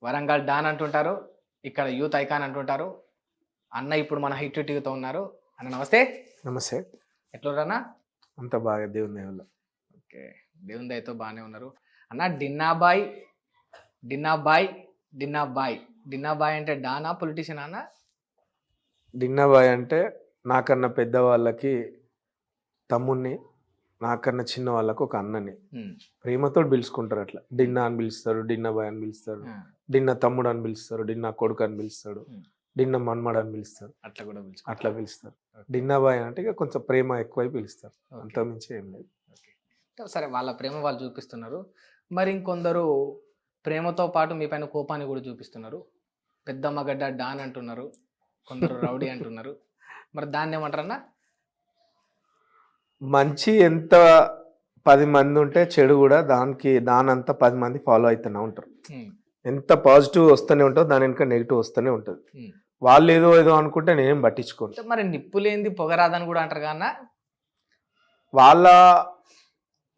Warangal don అంటుంటారు, ఇక్కడ youth icon అంటుంటారు. అన్న ఇప్పుడు మన హిట్ టీవీతో ఉన్నారు. అన్న నమస్తే. నమస్తే. ఎట్లున్నారన్నా? అంత బాగా దేవుని దయ వల్ల. ఓకే, దేవుని దయతో బాగానే ఉన్నారు. అన్న డిన్నాబాయ్ డిన్నాబాయ్ డిన్నాబాయ్ డిన్నాబాయ్ అంటే డానా పొలిటీషియన్ అన్న? డిన్నాబాయ్ అంటే నాకన్నా పెద్దవాళ్ళకి తమ్ముడిని, నాకన్నా చిన్న వాళ్ళకు ఒక అన్నని ప్రేమతో పిలుచుకుంటారు. అట్లా డిన్నా అని పిలుస్తారు, డిన్నాబాయ్ అని పిలుస్తారు, డిన్న తమ్ముడు అని పిలుస్తారు, డిన్నా కొడుకు అని పిలుస్తాడు, డిన్న మన్మడు అని పిలుస్తారు. అట్లా కూడా అట్లా పిలుస్తారు. డిన్నాబాయ్ అంటే ఇక కొంచెం ప్రేమ ఎక్కువై పిలుస్తారు, అంతకుమించి ఏం లేదు. సరే, వాళ్ళ ప్రేమ వాళ్ళు చూపిస్తున్నారు. మరి ఇంకొందరు ప్రేమతో పాటు మీ పైన కోపాన్ని కూడా చూపిస్తున్నారు. పెద్ద మగడ్డ డాన్ అంటున్నారు, కొందరు రౌడీ అంటున్నారు. మరి దాన్ని ఏమంటారన్నా? మంచి ఎంత 10 మంది ఉంటే చెడు కూడా దానంతా 10 మంది ఫాలో అవుతూనే ఉంటారు. ఎంత పాజిటివ్ వస్తూనే ఉంటుందో దాని వెనుక నెగిటివ్ వస్తూనే ఉంటుంది. వాళ్ళు ఏదో అనుకుంటే నేనేం పట్టించుకోను. మరి నిప్పు లేనిది పొగరాదని కూడా అంటారు కన్నా.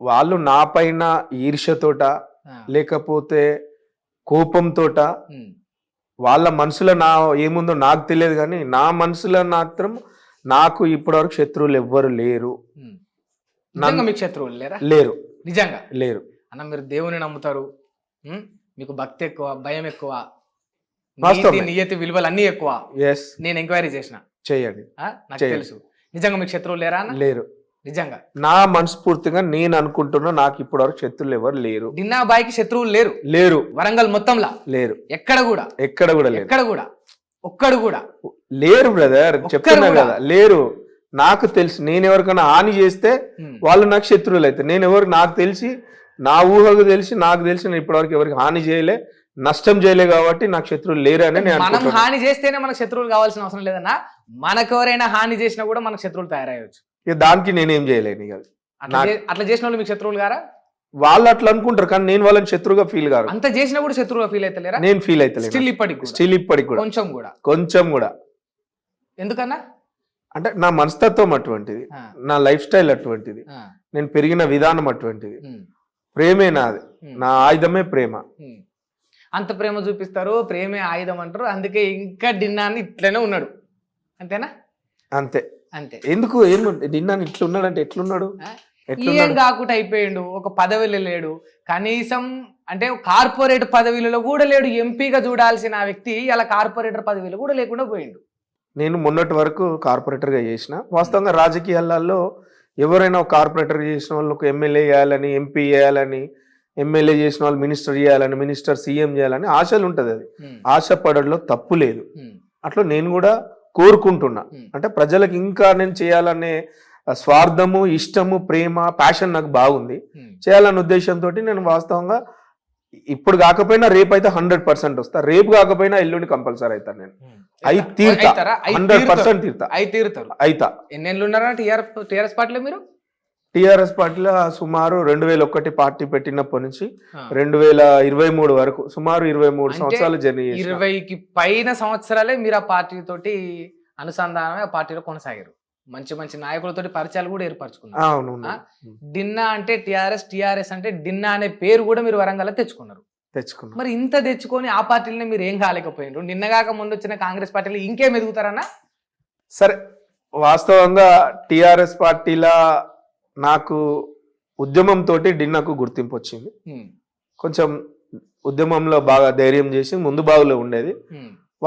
వాళ్ళు నా పైన ఈర్ష్యతోట లేకపోతే కోపంతోట వాళ్ళ మనసులో ఏముందో నాకు తెలియదు, కానీ నా మనసులో మాత్రం నాకు ఇప్పటివరకు శత్రువులు ఎవ్వరు లేరు. మీకు శత్రువులు లేరు, నిజంగా లేరు. అన్న మీరు దేవుని నమ్ముతారు, మీకు భక్తి ఎక్కువ, భయం ఎక్కువ, నియతి విలువలు అన్ని ఎక్కువ. నేను ఎంక్వైరీ చేసిన, చేయండి, నాకు తెలుసు. నిజంగా మీకు శత్రువులు లేరా? లేరు. నిజంగా నా మనస్ఫూర్తిగా నేను అనుకుంటున్నా నాకు ఇప్పటివరకు శత్రువులు ఎవరు లేరు. డిన్నాబాయ్కి శత్రువులు లేరు. వరంగల్ మొత్తంలా లేరు. ఎక్కడ కూడా ఒక్కడు కూడా లేరు బ్రదర్, చెప్తున్నా కదా, లేరు. నాకు తెలిసి నేను ఎవరికైనా హాని చేస్తే వాళ్ళు నాకు శత్రువులు అయితే, నాకు తెలిసి నా ఊహకు తెలిసి నాకు తెలిసి నేను ఇప్పటివరకు ఎవరికి హాని చేయలే, నష్టం చేయలే, కాబట్టి నాకు శత్రువులు లేరు అని నేను. మనం హాని చేస్తేనే మనకు శత్రువులు కావాల్సిన అవసరం లేదన్నా. మనకు ఎవరైనా హాని చేసినా కూడా మనకు శత్రువులు తయారయ్యవచ్చు. ఇక దానికి నేనేం చేయలేను. ఇక అట్లా చేసిన వాళ్ళు మీకు శత్రువులు గారా? వాళ్ళు అట్లా అనుకుంటారు, కానీ నేను వాళ్ళని శత్రువుగా ఫీల్ కాదు. అంత చేసినా కూడా శత్రువుగా ఫీల్ అయితే లేరా? నేను ఫీల్ అయితే స్టిల్ ఇప్పటికి కూడా కొంచెం కూడా. ఎందుకన్నా? అంటే నా మనస్తత్వం అటువంటిది, నా లైఫ్ స్టైల్ అటువంటిది, నేను పెరిగిన విధానం అటువంటిది. ప్రేమే నాది, నా ఆయుధమే ప్రేమ. అంత ప్రేమ చూపిస్తారు, ప్రేమే ఆయుధం అంటారు. అందుకే ఇంకా డిన్నాన్ని ఇట్లనే ఉన్నాడు, అంతేనా? అంతే. ఎందుకు డిన్నాన్ని ఇట్లా ఉన్నాడు? అంటే ఎట్లున్నాడు? ఏం కాకుండా అయిపోయాడు, ఒక పదవిలో లేడు, కనీసం అంటే కార్పొరేట్ పదవిలో కూడా లేడు. ఎంపీగా చూడాల్సిన వ్యక్తి ఇలా కార్పొరేటర్ పదవిలో కూడా లేకుండా పోయిండు. నేను మొన్నటి వరకు కార్పొరేటర్గా చేసిన. వాస్తవంగా రాజకీయాలలో ఎవరైనా ఒక కార్పొరేటర్ చేసిన వాళ్ళు ఒక ఎమ్మెల్యే చేయాలని, ఎంపీ చేయాలని, ఎమ్మెల్యే చేసిన వాళ్ళు మినిస్టర్ చేయాలని, మినిస్టర్ సీఎం చేయాలని ఆశలు ఉంటుంది. అది ఆశపడడంలో తప్పు లేదు. అట్లా నేను కూడా కోరుకుంటున్నా. అంటే ప్రజలకు ఇంకా నేను చేయాలనే స్వార్థము, ఇష్టము, ప్రేమ, ప్యాషన్ నాకు బాగుంది. చేయాలనే ఉద్దేశంతో నేను వాస్తవంగా ఇప్పుడు కాకపోయినా రేపు అయితే 100% వస్తా. రేపు కాకపోయినా ఎల్లుండి కంపల్సరీ అవుతాను. నేను 100% అయితా. ఎన్నేళ్ళు ఉన్నారా టీఆర్ఎస్ పార్టీలో మీరు? టీఆర్ఎస్ పార్టీలో సుమారు 2001 పార్టీ పెట్టినప్పటి నుంచి 2023 వరకు సుమారు 23 సంవత్సరాలు జర్నీ. 20కి పైన సంవత్సరాలే మీరు ఆ పార్టీ తోటి అనుసంధానమే ఆ పార్టీలో కొనసాగారు. మంచి మంచి నాయకులతోటి పరిచయాలు కూడా ఏర్పరచుకున్నారు. అవును. డిన్నా అంటే టిఆర్ఎస్ అంటే డిన్నా అనే పేరు కూడా మీరు వరంగల్ తెచ్చుకున్నారు. మరి ఇంత తెచ్చుకొని ఆ పార్టీలనే మీరు ఏం కాలేకపోయినారు? నిన్నగాక ముందు వచ్చిన కాంగ్రెస్ పార్టీలో ఇంకేం ఎదుగుతారన్నా? సరే, వాస్తవంగా టిఆర్ఎస్ పార్టీలా నాకు ఉద్యమంతో డిన్నాకు గుర్తింపు వచ్చింది. కొంచెం ఉద్యమంలో బాగా ధైర్యం చేసి ముందు బాగులో ఉండేది.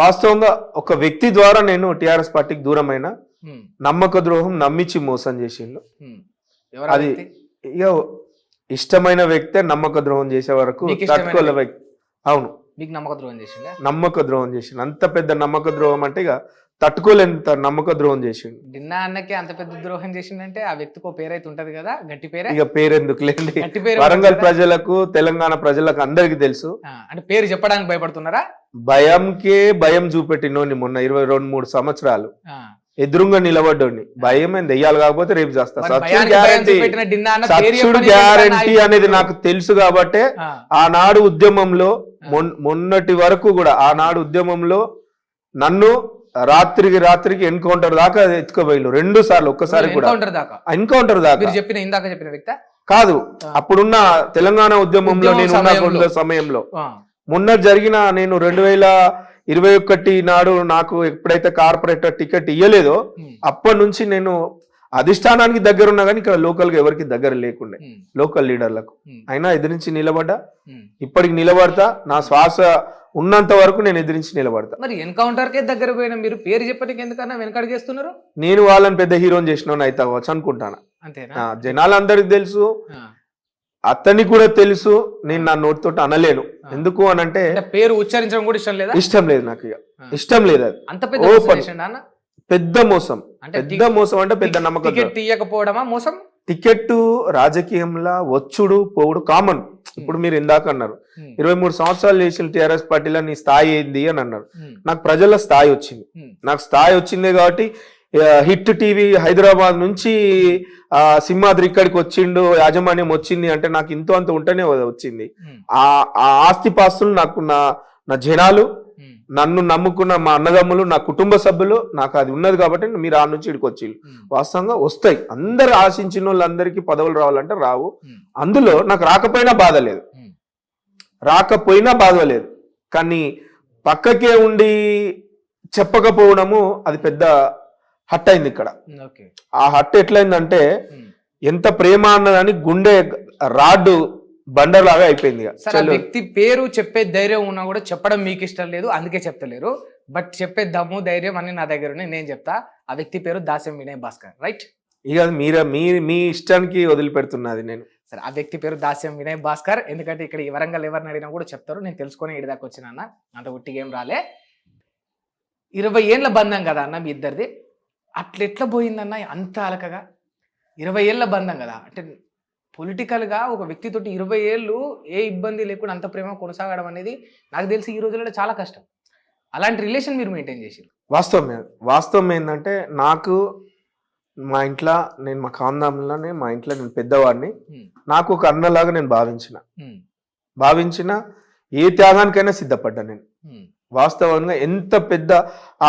వాస్తవంగా ఒక వ్యక్తి ద్వారా నేను టిఆర్ఎస్ పార్టీకి దూరమైన, నమ్మక ద్రోహం నమ్మించి మోసం చేసిండు. అది ఇక ఇష్టమైన వ్యక్తే నమ్మక ద్రోహం చేసే వరకు తట్టుకోలే వ్యక్తి. అవును, మీకు నమ్మక ద్రోహం చేసిండు. నమ్మక ద్రోహం చేసిండు. అంత పెద్ద నమ్మక ద్రోహం అంటే ఇక తట్టుకోలేంత నమ్మక ద్రోహం చేసిండు. డిన్నా అన్నకి అంత పెద్ద ద్రోహం చేసిండంటే ఆ వ్యక్తికి పేరైతే ఉంటది కదా, గట్టి పేరు. ఇక పేరెందుకు లేండి, వరంగల్ ప్రజలకు, తెలంగాణ ప్రజలకు అందరికి తెలుసు. అంటే పేరు చెప్పడానికి భయపడుతున్నారా? భయం చూపెట్టినోని మొన్న 22-23 సంవత్సరాలు ఎదురుగా నిలబడ్డోని. భయం ఏం దెయ్యాలి కాకపోతే రేపు చేస్తా. సచ్చుడు గ్యారంటీ అనేది నాకు తెలుసు కాబట్టి ఆనాడు ఉద్యమంలో మొన్నటి వరకు కూడా ఆనాడు ఉద్యమంలో నన్ను రాత్రికి ఎన్కౌంటర్ దాకా ఎత్తుకోబోయిలు 2 సార్లు. ఒక్కసారి కూడా ఎన్కౌంటర్ దాకా చెప్పిన వ్యక్తి కాదు. అప్పుడున్న తెలంగాణ ఉద్యమంలో నేను సమయంలో మొన్న జరిగిన నేను 2021 నాడు నాకు ఎప్పుడైతే కార్పొరేటర్ టికెట్ ఇయ్యలేదో అప్పటి నుంచి నేను అధిష్టానానికి దగ్గర ఉన్నా కానీ ఇక్కడ లోకల్ గా ఎవరికి దగ్గర లేకుండే లోకల్ లీడర్లకు అయినా ఎదిరించి నిలబడ్డా, ఇప్పటికి నిలబడతా. నా శ్వాస ఉన్నంత వరకు నేను ఎదిరించి నిలబడతా. మరి ఎన్కౌంటర్ కే దగ్గర పోయిన మీరు పేరు చెప్పడానికి ఎందుకన్నా వెనకడు చేస్తున్నారు? నేను వాళ్ళని పెద్ద హీరోని చేసిన అయితే అవ్వచ్చు అనుకుంటాను. అంతేనా? జనాలందరికి తెలుసు, అతనికి కూడా తెలుసు. నేను నా నోటితో అనలేను. ఎందుకు అనంటే పేరు ఉచ్చరించడం కూడా ఇష్టం లేదా? ఇష్టం లేదు నాకు, ఇక ఇష్టం లేదు. అది అంత పెద్ద మోసం చేసిండా అన్న? పెద్ద మోసం, పెద్ద మోసం అంటే పెద్ద నమ్మకం. టికెట్ తీయకపోవడమా మోసం? టికెట్ రాజకీయంలో వచ్చుడు పోవుడు కామన్. ఇప్పుడు మీరు ఇందాక అన్నారు 23 సంవత్సరాలు చేసిన టీఆర్ఎస్ పార్టీలో నీ స్థాయి ఏంది అని అన్నారు. నాకు ప్రజల స్థాయి వచ్చింది. నాకు స్థాయి వచ్చిందే కాబట్టి హిట్ టీవీ హైదరాబాద్ నుంచి సింహాద్రి ఇక్కడికి వచ్చిండు, యాజమాన్యం వచ్చింది అంటే నాకు ఇంతో అంత ఉంటేనే వచ్చింది. ఆ ఆస్తిపాస్తులు నాకు నా జనాలు, నన్ను నమ్ముకున్న మా అన్నదమ్ములు, నా కుటుంబ సభ్యులు, నాకు అది ఉన్నది కాబట్టి మీరు ఆ నుంచి ఇక్కడికి వచ్చి వాస్తవంగా వస్తాయి. అందరు ఆశించిన వాళ్ళందరికీ పదవులు రావాలంటే రావు. అందులో నాకు రాకపోయినా బాధ లేదు, కానీ పక్కకే ఉండి చెప్పకపోవడము అది పెద్ద హట్ అయింది ఇక్కడ. ఆ హట్ ఎట్లయిందంటే ఎంత ప్రేమ అన్నదాన్ని గుండె రాడ్డు బండర్లాగా అయిపోయింది. వ్యక్తి పేరు చెప్పే ధైర్యం ఉన్నా కూడా చెప్పడం మీకు ఇష్టం లేదు, అందుకే చెప్తలేరు. బట్ చెప్పే దమ్ము ధైర్యం అన్ని నా దగ్గర ఉన్నాయి, నేను చెప్తా. ఆ వ్యక్తి పేరు దాస్యం వినయ్ భాస్కర్, రైట్? ఇక మీ ఇష్టానికి వదిలిపెడుతున్నది నేను. సరే, ఆ వ్యక్తి పేరు దాస్యం వినయ్ భాస్కర్. ఎందుకంటే ఇక్కడ ఈ వరంగల్ ఎవరిని అడిగినా కూడా చెప్తారు. నేను తెలుసుకొని ఇడి దాకా వచ్చిన అన్న, అంత ఉట్టిగేం రాలే. 20 ఏళ్ళ బంధం కదా అన్న మీ ఇద్దరిది. అట్లెట్లా పోయిందన్న అంత అలకగా? 20 ఏళ్ళ బంధం కదా, అంటే పొలిటికల్గా ఒక వ్యక్తితోటి 20 ఏళ్ళు ఏ ఇబ్బంది లేకుండా అంత ప్రేమ కొనసాగడం అనేది నాకు తెలిసి ఈ రోజుల్లో చాలా కష్టం. అలాంటి రిలేషన్ మీరు మెయింటైన్ చేసారు. వాస్తవం ఏంటంటే నాకు మా ఇంట్లో, నేను మా ఖాందాంలోనే మా ఇంట్లో నేను పెద్దవాడిని. నాకు ఒక అన్నలాగా నేను భావించిన ఏ త్యాగానికైనా సిద్ధపడ్డా నేను. వాస్తవంగా ఎంత పెద్ద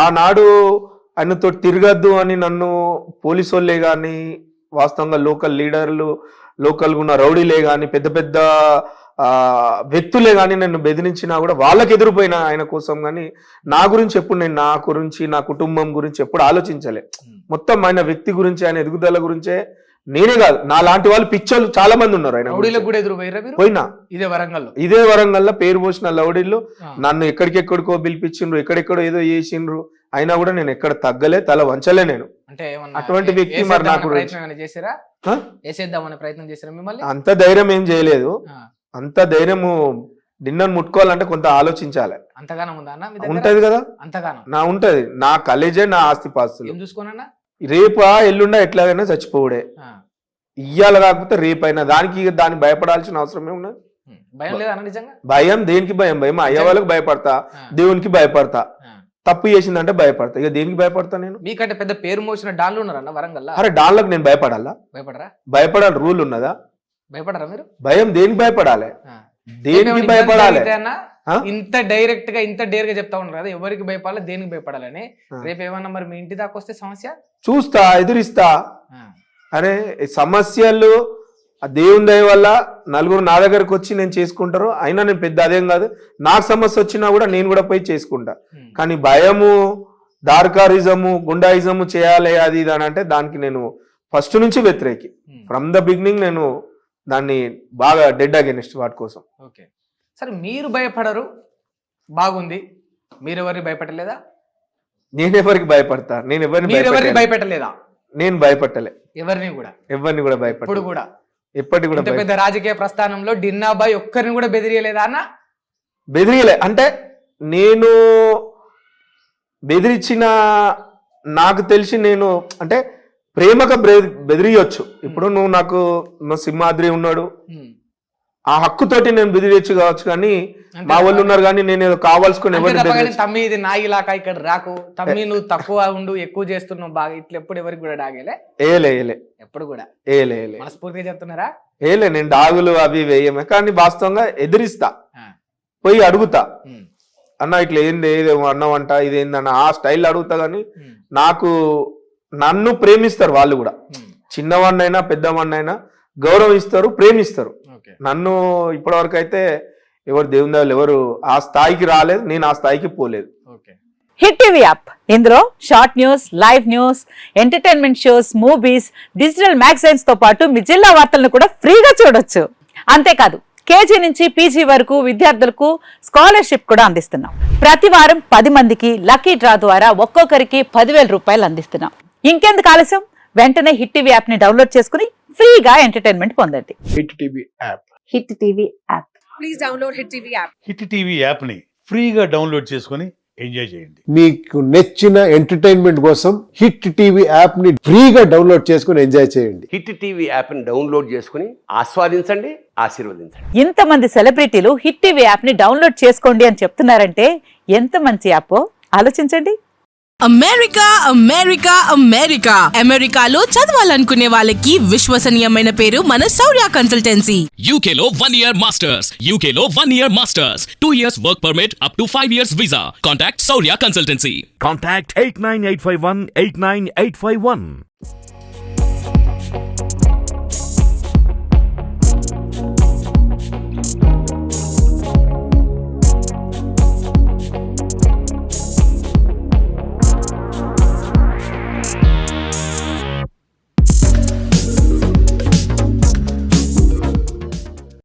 ఆనాడు ఆయనతో తిరగద్దు అని నన్ను పోలీసు వాళ్ళే కానీ, వాస్తవంగా లోకల్ లీడర్లు, లోకల్గా ఉన్న రౌడీలే కానీ, పెద్ద పెద్ద వ్యక్తులే కానీ నన్ను బెదిరించినా కూడా వాళ్ళకి ఎదురుపోయిన ఆయన కోసం. కానీ నా గురించి ఎప్పుడు నేను నా గురించి, నా కుటుంబం గురించి ఎప్పుడు ఆలోచించలే. మొత్తం ఆయన వ్యక్తి గురించి, ఆయన ఎదుగుదల గురించే. నేనే కాదు, నా లాంటి వాళ్ళు పిచ్చోళ్ళు చాలా మంది ఉన్నారు. ఆయన పోయినా ఇదే వరంగల్లో పేరు పోసిన లౌడీలు నన్ను ఎక్కడికెక్కడికో పిలిపించిండ్రు, ఎక్కడెక్కడో ఏదో చేసిండ్రు. అయినా కూడా నేను ఎక్కడ తగ్గలే, తల వంచలే నేను. అటువంటి వ్యక్తి మరి నాకు అంత ధైర్యం ఏం చేయలేదు. అంత ధైర్యము డిన్నర్ ముట్టుకోవాలంటే కొంత ఆలోచించాలి. ఉంటది కదా, నా ఉంటది. నా కలేజే నా ఆస్తిపాస్తులు. రేపా ఎల్లుండా ఎట్లాగైనా చచ్చిపోవుడే. ఇయ్యాల కాకపోతే రేపైనా. దాన్ని భయపడాల్సిన అవసరం ఏమున్నది? భయం దేనికి? భయం అయ్యే వాళ్ళకి భయపడతా, దేవునికి భయపడతా. తప్పు చేసిందంటే భయపడతా. ఇక దేనికి భయపడతా నేను? మీకంటే పెద్ద పేరు మోసిన డాన్లు ఉన్నారన్న వరంగల్. అరే డాన్లకు నేను భయపడాలా? భయపడాలి రూల్ ఉన్నదా? భయపడరా మీరు? భయం దేనికి భయపడాలి? దేనికి భయపడాలి? ఇంత డైరెక్ట్ గా ఇంత డేర్ గా చెప్తా ఉన్నారు కదా, ఎవరికి భయపడాలి, దేనికి భయపడాలని. రేపు ఏమన్నా మరి మీ ఇంటి దాకా వస్తే సమస్య చూస్తా, ఎదురిస్తా. అరే సమస్యలు దేవుని దయ వల్ల నలుగురు నా దగ్గరకు వచ్చి నేను చేసుకుంటారు. అయినా నేను పెద్ద అదేం కాదు. నాకు సమస్య వచ్చినా కూడా నేను కూడా పోయి చేసుకుంటా. కానీ భయము, డార్కారిజము, గుండాయిజము చేయాలి అది ఇది అని అంటే దానికి నేను ఫస్ట్ నుంచి వ్యతిరేకి. ఫ్రమ్ ద బిగినింగ్ నేను దాన్ని బాగా డెడ్ అగైనెస్ట్ వాటి కోసం. ఓకే, సరే, మీరు భయపడరు, బాగుంది. మీరు ఎవరికి భయపడలేదా? నేను ఎవరికి భయపడతా? నేను ఎవరిని భయపెట్టలేదా? నేను భయపడలే ఎవరిని కూడా భయపడ. ఎప్పటి కూడా పెద్ద రాజకీయ ప్రస్థానంలో డిన్నాబాయ్ ఒక్కరిని కూడా బెదిరియలేదా అన్న? బెదిరియలే అంటే నేను బెదిరించిన, నాకు తెలిసి నేను అంటే ప్రేమగా బెదిరియొచ్చు. ఇప్పుడు నువ్వు నాకు సింహాద్రి ఉన్నాడు, ఆ హక్కుతోటి నేను బెదిరియొచ్చు కావచ్చు. కానీ మా వాళ్ళు ఉన్నారు కానీ నేను ఏదో కావాల్సుకుని తమ్మి ఇది నా ఇలాకా, ఇక్కడ రాకు తమ్మి, నువ్వు తక్కువ ఉండు, ఎక్కువ చేస్తున్నావు బాగా, ఇట్లా ఎప్పుడు ఎవరికి కూడా డాగేలే? ఏలే ఎప్పుడు కూడా ఏలే మనస్ఫూర్తిగా చెప్తున్నారా? ఏలే, నేను డాగులు అవి వేయమే. కానీ వాస్తవంగా ఎదిరిస్తా, పోయి అడుగుతా, అన్న ఇట్లా ఏంది, ఏదేమో అన్నవంట, ఇదేందన్న ఆ స్టైల్ అడుగుతా. కానీ నన్ను ప్రేమిస్తారు వాళ్ళు కూడా. చిన్నవాడినైనా పెద్దవాడినైనా గౌరవిస్తారు, ప్రేమిస్తారు. నన్ను ఇప్పటివరకు అయితే ఎవరు దేవుని దయవల్ల ఎవరు ఆ స్థాయికి రాలేదు, నేను ఆ స్థాయికి పోలేదు. ఓకే. హిట్ టీవీ యాప్ ఇందులో short news, live news, entertainment shows, movies, digital magazines తో పాటు మీ జిల్లా వార్తలను కూడా ఫ్రీగా చూడొచ్చు. అంతేకాదు కేజీ నుంచి పీజీ వరకు విద్యార్థులకు స్కాలర్షిప్ కూడా అందిస్తున్నాం. ప్రతి వారం 10 మందికి లక్కీ డ్రా ద్వారా ఒక్కొక్కరికి 10,000 రూపాయలు అందిస్తున్నాం. ఇంకెందుకు ఆలస్యం, వెంటనే హిట్ టీవీ యాప్ ని డౌన్లోడ్ చేసుకుని ఫ్రీగా ఎంటర్టైన్మెంట్ పొందండి. Hit TV app. Hit TV app. Please download Hit TV app. Hit TV యాప్ని ఫ్రీగా డౌన్లోడ్ చేసుకొని ఎంజాయ్ చేయండి. మీకు నచ్చిన ఎంటర్టైన్మెంట్ కోసం హిట్ టీవీ యాప్ ని ఫ్రీగా డౌన్లోడ్ చేసుకుని ఎంజాయ్ చేయండి. హిట్ టీవీ యాప్ని డౌన్లోడ్ చేసుకుని ఆస్వాదించండి, ఆశీర్వదించండి. ఇంతమంది సెలబ్రిటీలు హిట్ టీవీ యాప్ ని డౌన్లోడ్ చేసుకోండి అని చెప్తున్నారంటే ఎంత మంచి యాప్ ఆలోచించండి. అమెరికా అమెరికాలో చదవాలనుకునే వాళ్ళకి విశ్వసనీయమైన పేరు మన శౌర్య కన్సల్టెన్సీ. UK లో 1 year masters. UK లో 1 year masters. 2 years work permit up to 5 years visa. Contact Saurya Consultancy. Contact 89851 89851.